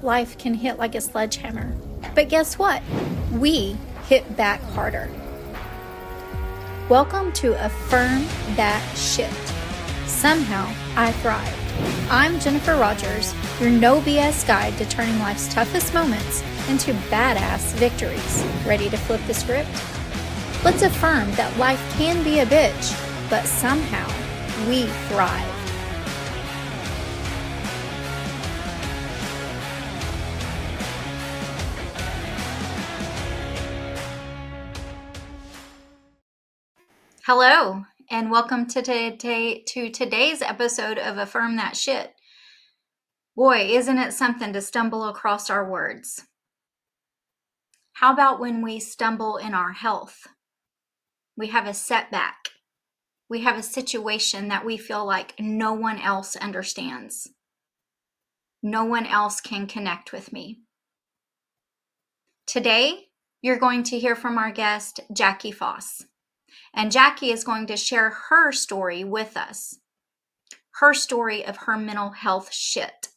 life can hit like a sledgehammer. But guess what? We hit back harder. Welcome to Affirm That Sh. Somehow I thrive. I'm Jennifer Rogers, your no BS guide to turning life's toughest moments into badass victories. Ready to flip the script? Let's affirm that life can be a bitch, but somehow we thrive. Hello, and welcome to today's episode of Affirm That Sh. Boy, isn't it something to stumble across our words. How about when we stumble in our health? We have a setback. We have a situation that we feel like no one else understands. No one else can connect with me. Today, you're going to hear from our guest, Jacky Foss. And Jacky is going to share her story with us. Her story of her mental health shit.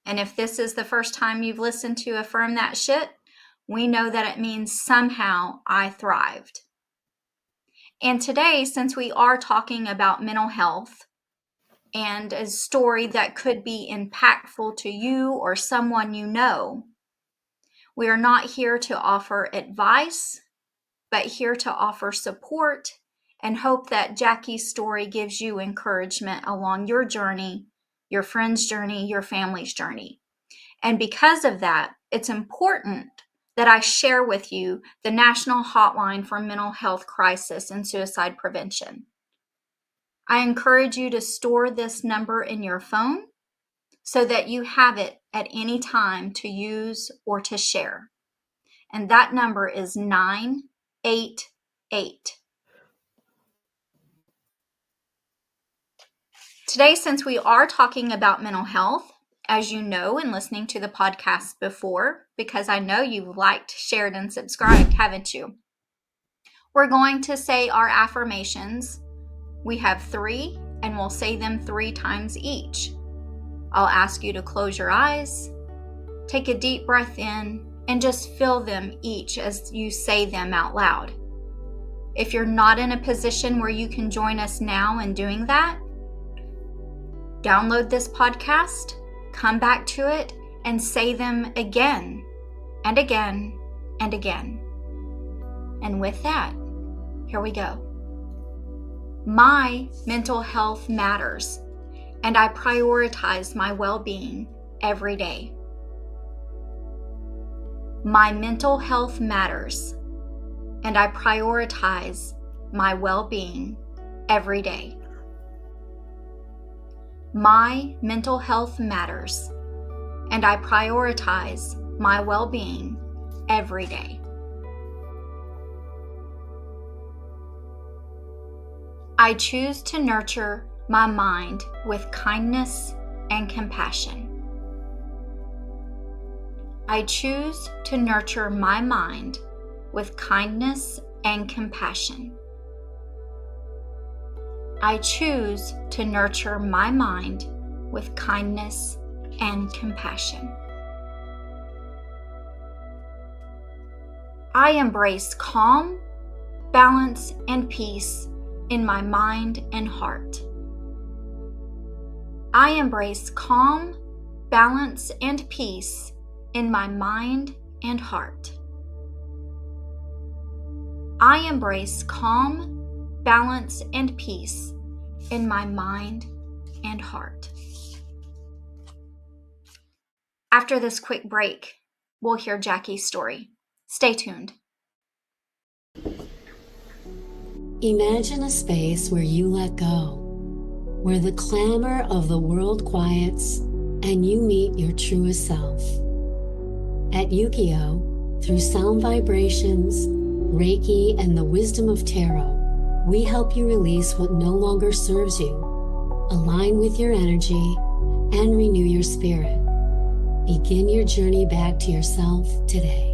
And if this is the first time you've listened to Affirm That Shit, we know that it means somehow I thrived. And today, since we are talking about mental health and a story that could be impactful to you or someone you know, we are not here to offer advice, but here to offer support and hope that Jacky's story gives you encouragement along your journey, your friend's journey, your family's journey. And because of that, it's important that I share with you the National Hotline for Mental Health Crisis and Suicide Prevention. I encourage you to store this number in your phone so that you have it at any time to use or to share. And that number is 988. Today, since we are talking about mental health, as you know in listening to the podcast before, because I know you've liked, shared, and subscribed, haven't you? We're going to say our affirmations. We have 3, and we'll say them 3 times each. I'll ask you to close your eyes, take a deep breath in, and just feel them each as you say them out loud. If you're not in a position where you can join us now in doing that, download this podcast, come back to it, and say them again and again and again. And with that, here we go. My mental health matters, and I prioritize my well-being every day. My mental health matters, and I prioritize my well-being every day. My mental health matters, and I prioritize my well-being every day. I choose to nurture my mind with kindness and compassion. I choose to nurture my mind with kindness and compassion. I choose to nurture my mind with kindness and compassion. I embrace calm, balance, and peace in my mind and heart. I embrace calm, balance, and peace in my mind and heart. I embrace calm, balance, and peace in my mind and heart. After this quick break, we'll hear Jacky's story. Stay tuned. Imagine a space where you let go, where the clamor of the world quiets and you meet your truest self. At Yukio, through sound vibrations, Reiki, and the wisdom of tarot, we help you release what no longer serves you, align with your energy, and renew your spirit. Begin your journey back to yourself today.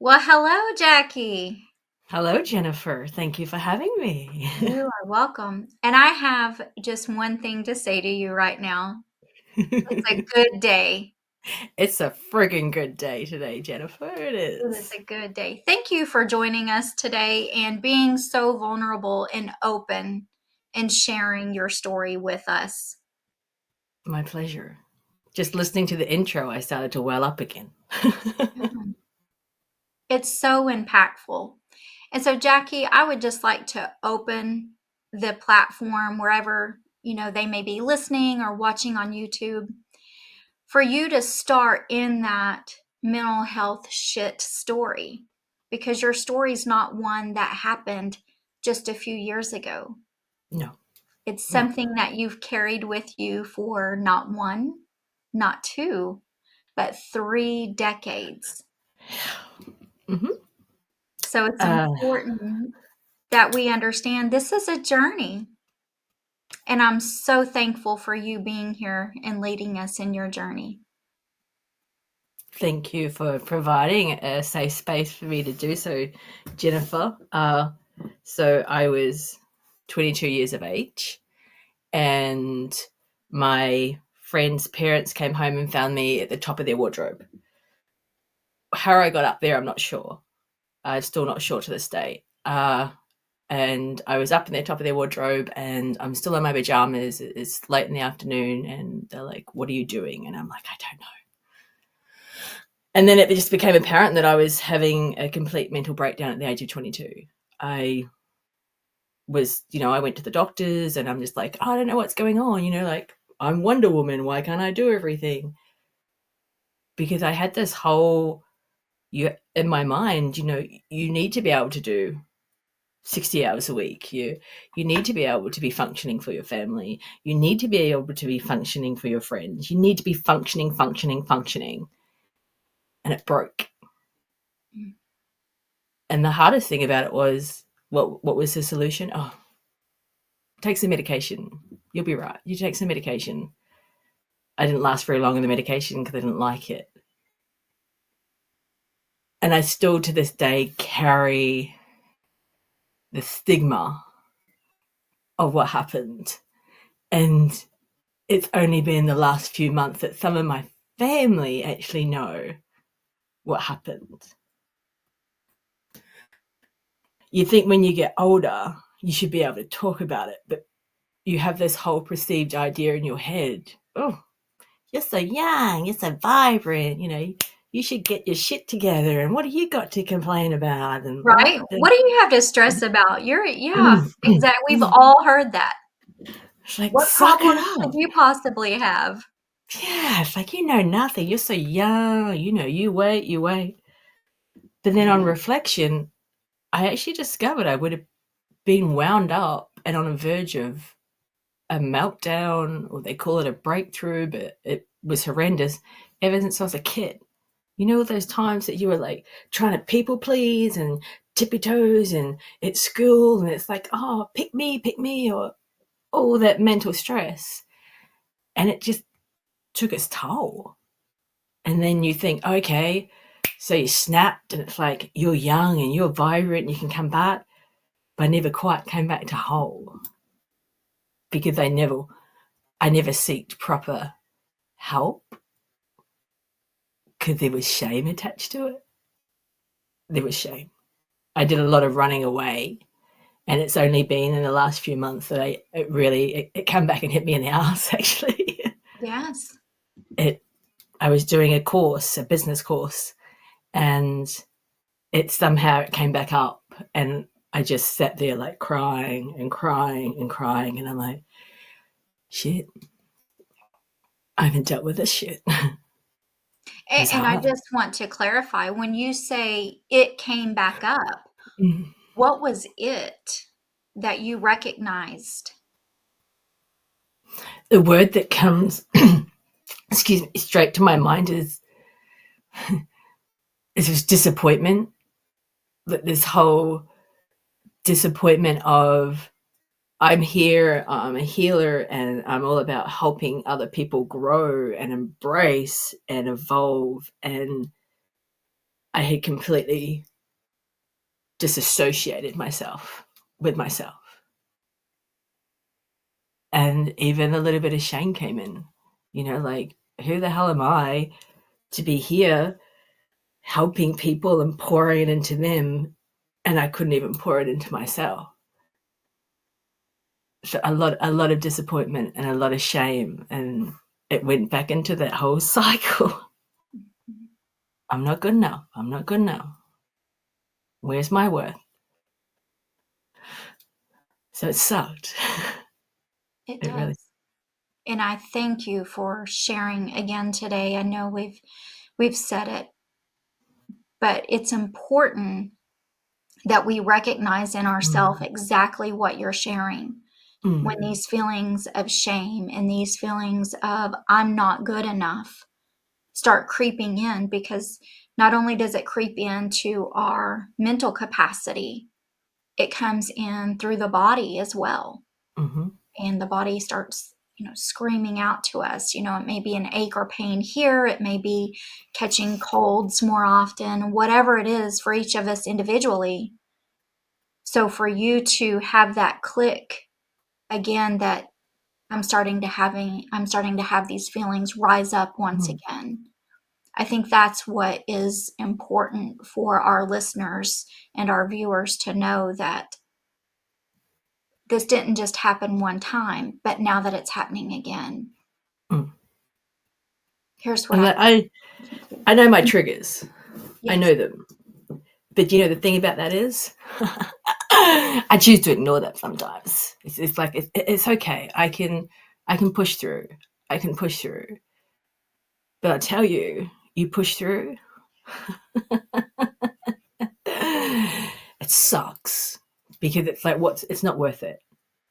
Well, hello, Jacky. Hello, Jennifer. Thank you for having me. You are welcome. And I have just one thing to say to you right now. It's a good day. It's a friggin' good day today, Jennifer. It It is is. a good day. Thank you for joining us today and being so vulnerable and open and sharing your story with us. My pleasure. Just listening to the intro, I started to well up again. Mhm. It's so impactful. And so, Jacky, I would just like to open the platform wherever, they may be listening or watching on YouTube for you to start in that mental health shit story, because your story's not one that happened just a few years ago. No, It's no. something that you've carried with you for not one, not two, but 3 decades. hmm So it's Uh, important that we understand this is a journey. And I'm so thankful for you being here and leading us in your journey. Thank you for providing a safe space for me to do so, Jennifer. So I was 22 years of age, and my friend's parents came home and found me at the top of their wardrobe. How I got up there, I'm not sure. I'm still not sure to this day. And I was up in the top of their wardrobe, and I'm still in my pajamas. It's late in the afternoon, and they're like, "What are you doing?" And I'm like, "I don't know." And then it just became apparent that I was having a complete mental breakdown at the age of 22. I I went to the doctors, and I'm just like, "I don't know what's going on. Like, I'm Wonder Woman. Why can't I do everything?" Because I had this whole you in my mind. You need to be able to do 60 hours a week. You need to be able to be functioning for your family. You need to be able to be functioning for your friends. You need to be functioning. And it broke. Mm. And the hardest thing about it was, what was the solution? Oh, take some medication. You'll be right. You take some medication. I didn't last very long on the medication because I didn't like it. And I still to this day carry the stigma of what happened. And it's only been the last few months that some of my family actually know what happened. You think when you get older, you should be able to talk about it, but you have this whole perceived idea in your head. Oh, you're so young, you're so vibrant, you should get your shit together. And what do you got to complain about? And Right? What do you have to stress about? Yeah, exactly. We've all heard that. it's like, What suck it problems could up. you possibly have? Yeah, it's like, nothing. You're so young, you wait. But then on reflection, I actually discovered I would have been wound up and on a verge of a meltdown, or they call it a breakthrough, but it was horrendous ever since I was a kid. Those times that you were like trying to people please and tippy toes and at school, and it's like, oh, pick me, or all that mental stress. And it just took its toll. And then you think, okay, so you snapped, and it's like, you're young and you're vibrant and you can come back. But I never quite came back to whole because I never seeked proper help because there was shame attached to it. There was shame. I did a lot of running away, and it's only been in the last few months that it came back and hit me in the ass. Actually, Yes. it I was doing a business course, and it came back up, and I just sat there like crying and crying and crying, and I'm like, shit, I haven't dealt with this shit. It was And I hard. just want to clarify, when you say it came back up, Mm. what was it that you recognized? The word that comes, excuse me, straight to my mind is this disappointment. This whole disappointment of, I'm here, I'm a healer, and I'm all about helping other people grow and embrace and evolve. And I had completely disassociated myself with myself. And even a little bit of shame came in, like, who the hell am I to be here helping people and pouring it into them, and I couldn't even pour it into myself. So a lot of disappointment and a lot of shame, and it went back into that whole cycle. I'm not good enough. I'm not good enough. Where's my worth? So it sucked. It It does. really. And I thank you for sharing again today. I know we've said it, but it's important that we recognize in ourselves exactly what you're sharing. When these feelings of shame and these feelings of I'm not good enough start creeping in, because not only does it creep into our mental capacity, it comes in through the body as well. And the body starts screaming out to us. It may be an ache or pain here, it may be catching colds more often, whatever it is for each of us individually. So for you to have that click again, that I'm starting to have these feelings rise up once again. I think that's what is important for our listeners and our viewers to know, that this didn't just happen one time, but now that it's happening again. Here's what I know my triggers. Yes. I know them. But the thing about that is I choose to ignore that sometimes. It's like it's okay. I can push through. I can push through. But I tell you, you push through, it sucks, because it's like, it's not worth it.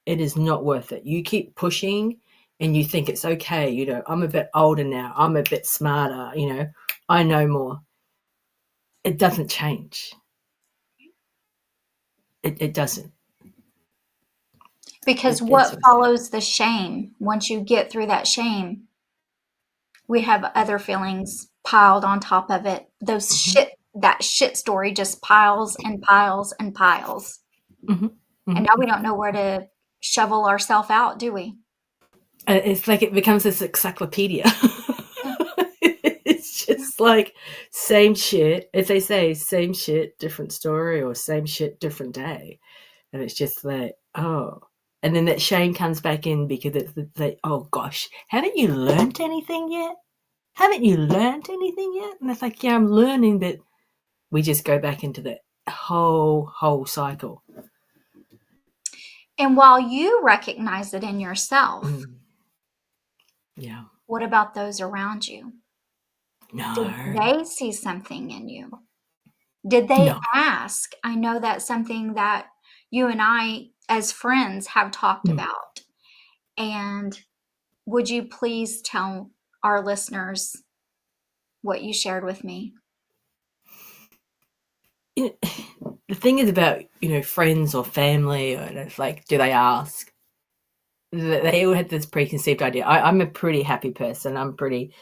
It is not worth it. You keep pushing and you think it's okay. I'm a bit older now. I'm a bit smarter. I know more. It doesn't change. It doesn't. Because what follows the shame, once you get through that shame, we have other feelings piled on top of it. That shit story just piles and piles and piles. And now we don't know where to shovel ourselves out, do we? It's like it becomes this encyclopedia. It's just like same shit. As they say, same shit, different story, or same shit, different day. And it's just like, oh. And then that shame comes back in, because it's like, oh gosh, haven't you learned anything yet? Haven't you learned anything yet? And it's like, yeah, I'm learning, but we just go back into that whole cycle. And while you recognize it in yourself, yeah, what about those around you? No. Did they see something in you? Did they ask? I know that's something that you and I as friends have talked about. And would you please tell our listeners what you shared with me? The thing is about, friends or family, and it's like, do they ask? They all had this preconceived idea. I'm a pretty happy person. I'm pretty,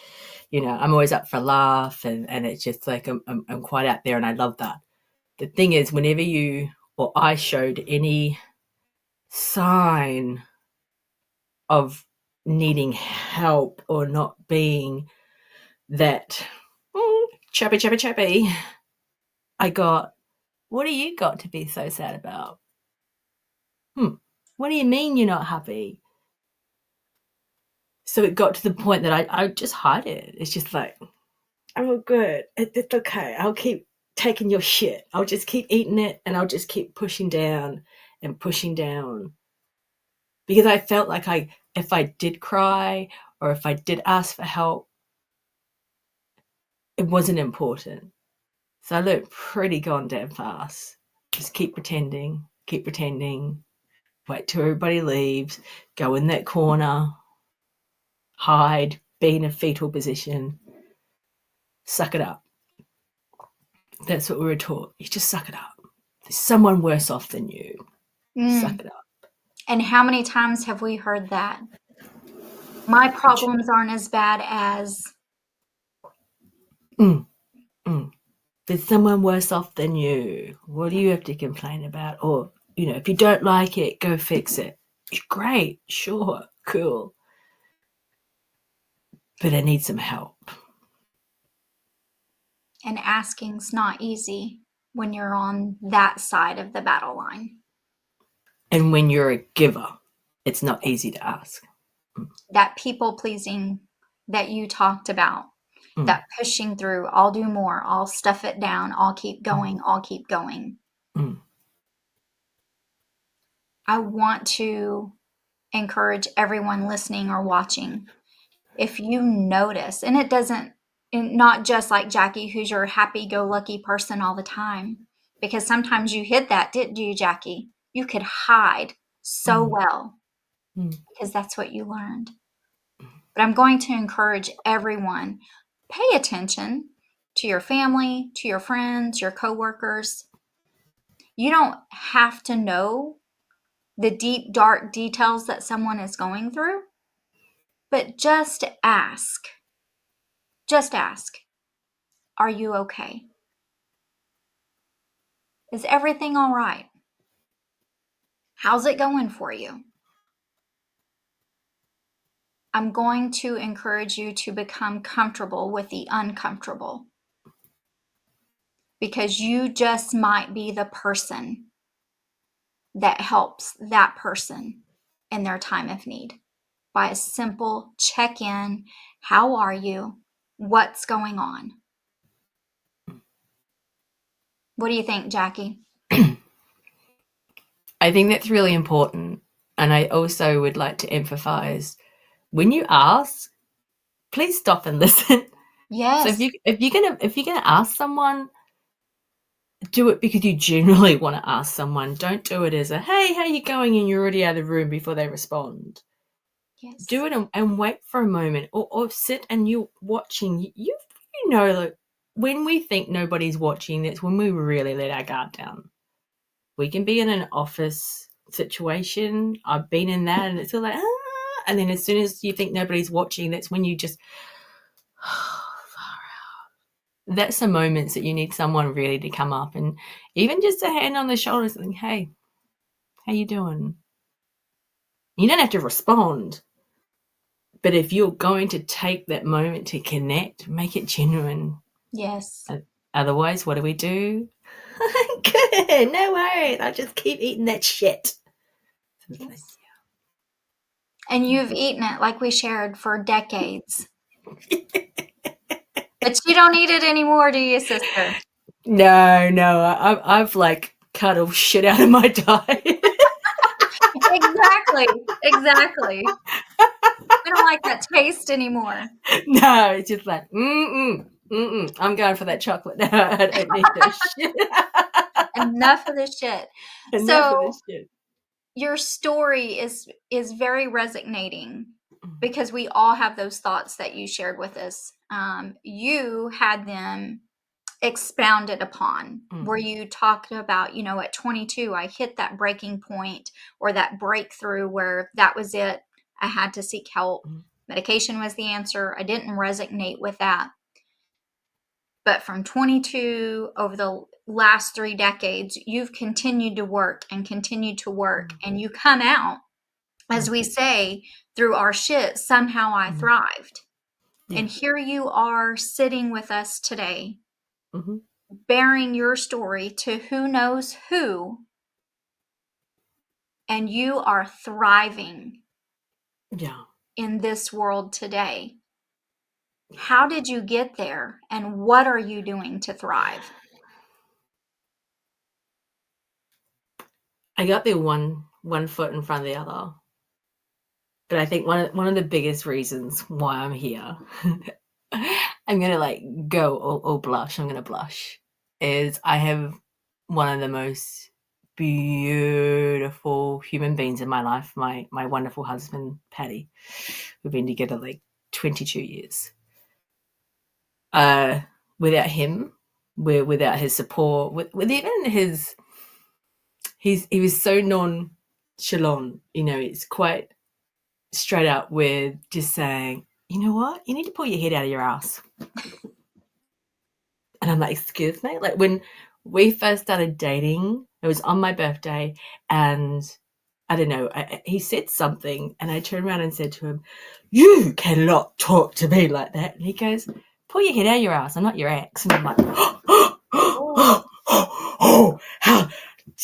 I'm always up for a laugh, and it's just like I'm quite out there, and I love that. The thing is, whenever you or I showed any sign of needing help or not being that chubby, I got, what do you got to be so sad about? What do you mean you're not happy? So it got to the point that I just hide it. It's just like, oh, good. It's okay. I'll keep taking your shit. I'll just keep eating it, and I'll just keep pushing down and pushing down. Because I felt like if I did cry, or if I did ask for help, it wasn't important. So I learned pretty goddamn fast. Just keep pretending, wait till everybody leaves, go in that corner, hide, be in a fetal position, suck it up. That's what we were taught. You just suck it up. There's someone worse off than you. Suck it up. And how many times have we heard that? My problems aren't as bad as... there's someone worse off than you. What do you have to complain about? Or, if you don't like it, go fix it. Great, sure, cool. But I need some help. And asking's not easy when you're on that side of the battle line. And when you're a giver, it's not easy to ask. That people-pleasing that you talked about, that pushing through, I'll do more, I'll stuff it down, I'll keep going, I'll keep going. I want to encourage everyone listening or watching, if you notice, and it doesn't, not just like Jacky, who's your happy-go-lucky person all the time, because sometimes you hid that, didn't you, Jacky? You could hide so well because that's what you learned. But I'm going to encourage everyone, pay attention to your family, to your friends, your coworkers. You don't have to know the deep, dark details that someone is going through, but just ask. Just ask, are you okay? Is everything all right? How's it going for you? I'm going to encourage you to become comfortable with the uncomfortable, because you just might be the person that helps that person in their time of need by a simple check-in. How are you? What's going on? What do you think, Jacky? I think that's really important. And I also would like to emphasize, when you ask, please stop and listen. Yes. So if you're gonna ask someone, do it because you genuinely want to ask someone. Don't do it as a, hey, how you going? And you're already out of the room before they respond. Yes. Do it and wait for a moment, or sit and you're watching. Like, when we think nobody's watching, that's when we really let our guard down. We can be in an office situation. I've been in that, and it's all like, and then as soon as you think nobody's watching, that's when you just far out. That's the moments that you need someone really to come up, and even just a hand on the shoulder saying, hey, how you doing? You don't have to respond, but if you're going to take that moment to connect, make it genuine. Yes. Otherwise, what do? Good, no worries. I'll just keep eating that shit. Yes. And you've eaten it, like we shared, for decades. But you don't eat it anymore, do you, sister? No. I've like cut all shit out of my diet. Exactly. We don't like that taste anymore. No, it's just like, I'm going for that chocolate. No, I don't need that shit. Enough of the shit. Enough of this shit. Your story is very resonating, because we all have those thoughts that you shared with us. You had them expounded upon, where you talked about, at 22, I hit that breaking point, or that breakthrough where that was it. I had to seek help. Medication was the answer. I didn't resonate with that. But from 22 over the last 3 decades, you've continued to work and continued to work, and you come out, as we say, through our shit, somehow I thrived. Yeah. And here you are sitting with us today, bearing your story to who knows who, and you are thriving in this world today. How did you get there, and what are you doing to thrive? I got there one foot in front of the other. But I think one of the biggest reasons why I'm here, I'm gonna like go or blush. I'm gonna blush. Is I have one of the most beautiful human beings in my life. My wonderful husband, Patty. We've been together like 22 years. Without him, without his support, with even his, he was so nonchalant. It's quite straight up with just saying, you know what? You need to pull your head out of your ass. And I'm like, excuse me? Like when we first started dating, it was on my birthday, and I don't know, he said something, and I turned around and said to him, you cannot talk to me like that. And he goes, pull your head out of your ass, I'm not your ex. And I'm like, oh, how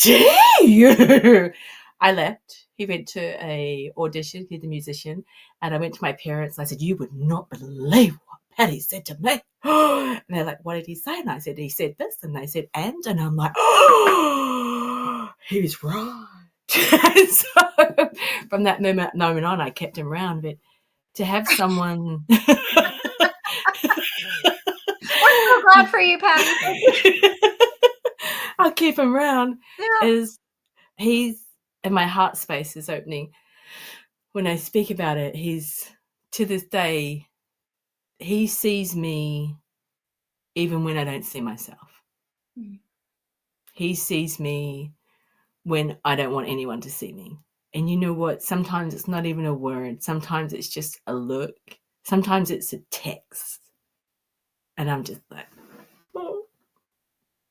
dare you? I left. He went to a audition, he's a musician, and I went to my parents and I said, you would not believe what Patty said to me. And they're like, what did he say? And I said, he said this. And they said, and I'm like, oh, he was right. And so from that moment on, I kept him around. But to have someone We're so glad for you, Patty. I'll keep him around Yeah. is he's, and my heart space is opening. When I speak about it, he's, to this day, he sees me even when I don't see myself. Mm. He sees me when I don't want anyone to see me. And you know what? Sometimes it's not even a word. Sometimes it's just a look. Sometimes it's a text. And I'm just like, oh,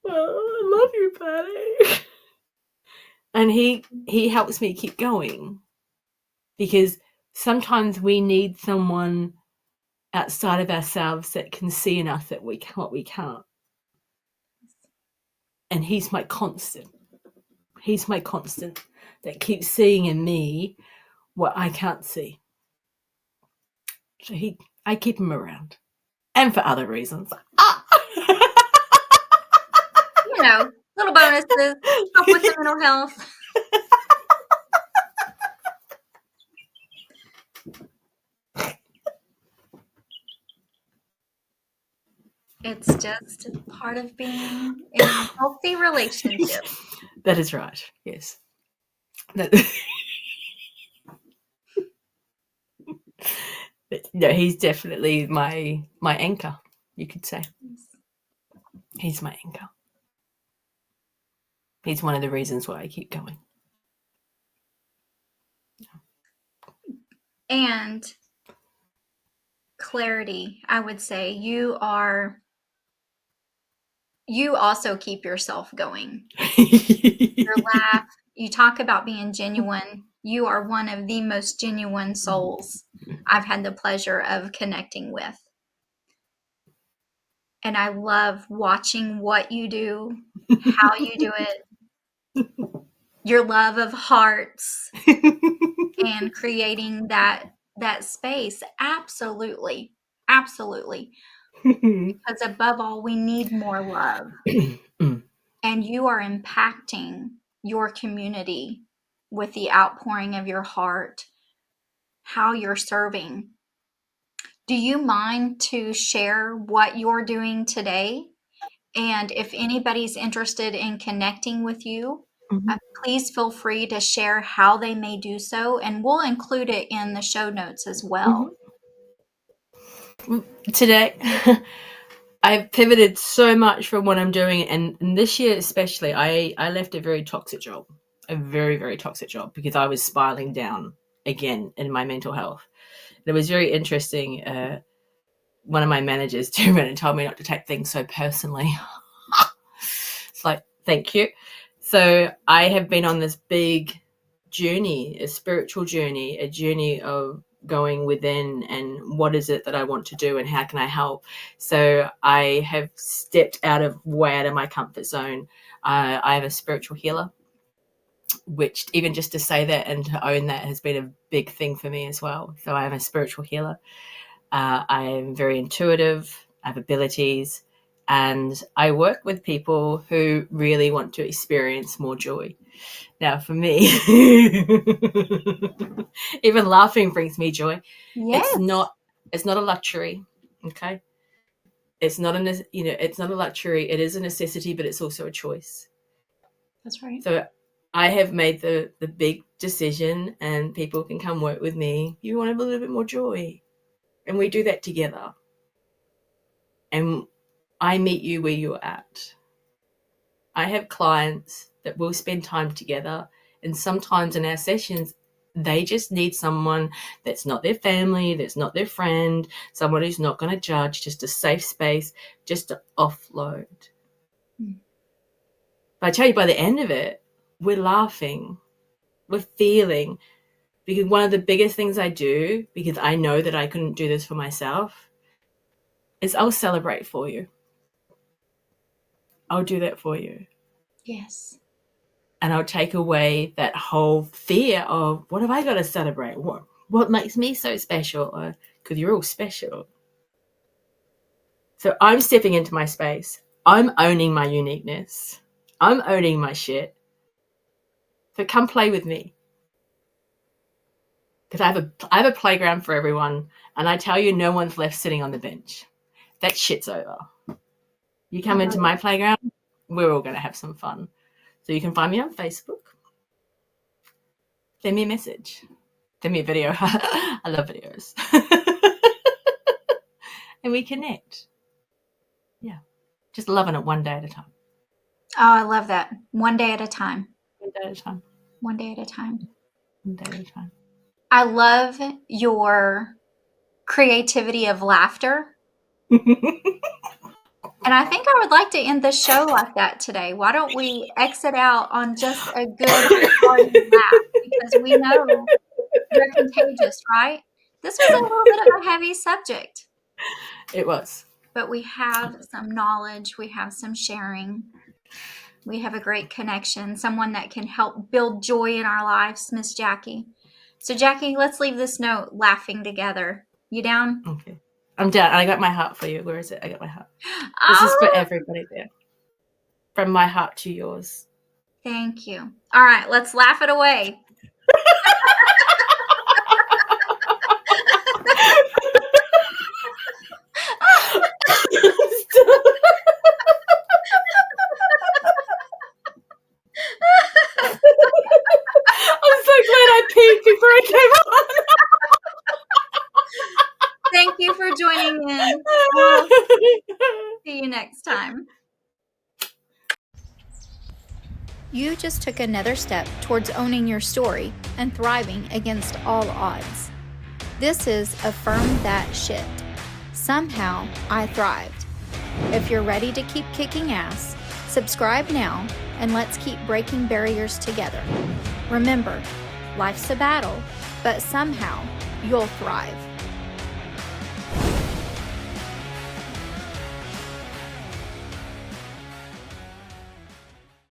I love you, Patty. And he helps me keep going. Because sometimes we need someone outside of ourselves that can see in us that we can't. And he's my constant. He's my constant that keeps seeing in me what I can't see. So I keep him around. And for other reasons. You know, little bonuses, help with the mental health. It's just part of being in a healthy relationship. That is right. Yes. No, he's definitely my anchor, you could say. He's my anchor. He's one of the reasons why I keep going. And clarity, I would say you also keep yourself going. Your laugh, you talk about being genuine. You are one of the most genuine souls I've had the pleasure of connecting with. And I love watching what you do, how you do it, your love of hearts, and creating that space. Absolutely. Absolutely. Because above all, we need more love. And you are impacting your community with the outpouring of your heart, how you're serving. Do you mind to share what you're doing today? And if anybody's interested in connecting with you, please feel free to share how they may do so, and we'll include it in the show notes as well. Today, I've pivoted so much from what I'm doing, and this year especially, I left a very toxic job, a very, very toxic job, because I was spiraling down again in my mental health. It was very interesting. One of my managers turned around and told me not to take things so personally. It's like, thank you. So I have been on this big journey, a spiritual journey, a journey of going within and what is it that I want to do and how can I help. So I have stepped way out of my comfort zone. I am a spiritual healer, which even just to say that and to own that has been a big thing for me as well. So I am a spiritual healer. I am very intuitive. I have abilities. And I work with people who really want to experience more joy. Now, for me, even laughing brings me joy. Yes. It's not a luxury, okay? It's not a luxury. It is a necessity, but it's also a choice. That's right. So I have made the big decision, and people can come work with me. You want to have a little bit more joy, and we do that together. And I meet you where you're at. I have clients that will spend time together, and sometimes in our sessions, They just need someone that's not their family, that's not their friend, someone who's not going to judge, just a safe space, just to offload. But I tell you, by the end of it, we're laughing, we're feeling. Because one of the biggest things I do, because I know that I couldn't do this for myself, is I'll celebrate for you. I'll do that for you. Yes. And I'll take away that whole fear of, what have I got to celebrate? What makes me so special? Because you're all special. So I'm stepping into my space. I'm owning my uniqueness. I'm owning my shit. So come play with me. Because I have a playground for everyone. And I tell you, no one's left sitting on the bench. That shit's over. You come into my playground, we're all going to have some fun. So you can find me on Facebook. Send me a message. Send me a video. I love videos. And we connect. Yeah. Just loving it one day at a time. Oh, I love that. One day at a time. One day at a time. One day at a time. One day at a time. I love your creativity of laughter. And I think I would like to end the show like that today. Why don't we exit out on just a good hearty laugh? Because we know you're contagious, right? This was a little bit of a heavy subject. It was. But we have some knowledge. We have some sharing. We have a great connection. Someone that can help build joy in our lives, Miss Jacky. So, Jacky, let's leave this note laughing together. You down? Okay. I'm down. I got my heart for you. Where is it? I got my heart. This is for everybody there. From my heart to yours. Thank you. All right, let's laugh it away. I'm so glad I peed before I came on. Thank you for joining in. We'll see you next time. You just took another step towards owning your story and thriving against all odds. This is Affirm That Sh. Somehow I thrived. If you're ready to keep kicking ass, subscribe now and let's keep breaking barriers together. Remember, life's a battle, but somehow you'll thrive.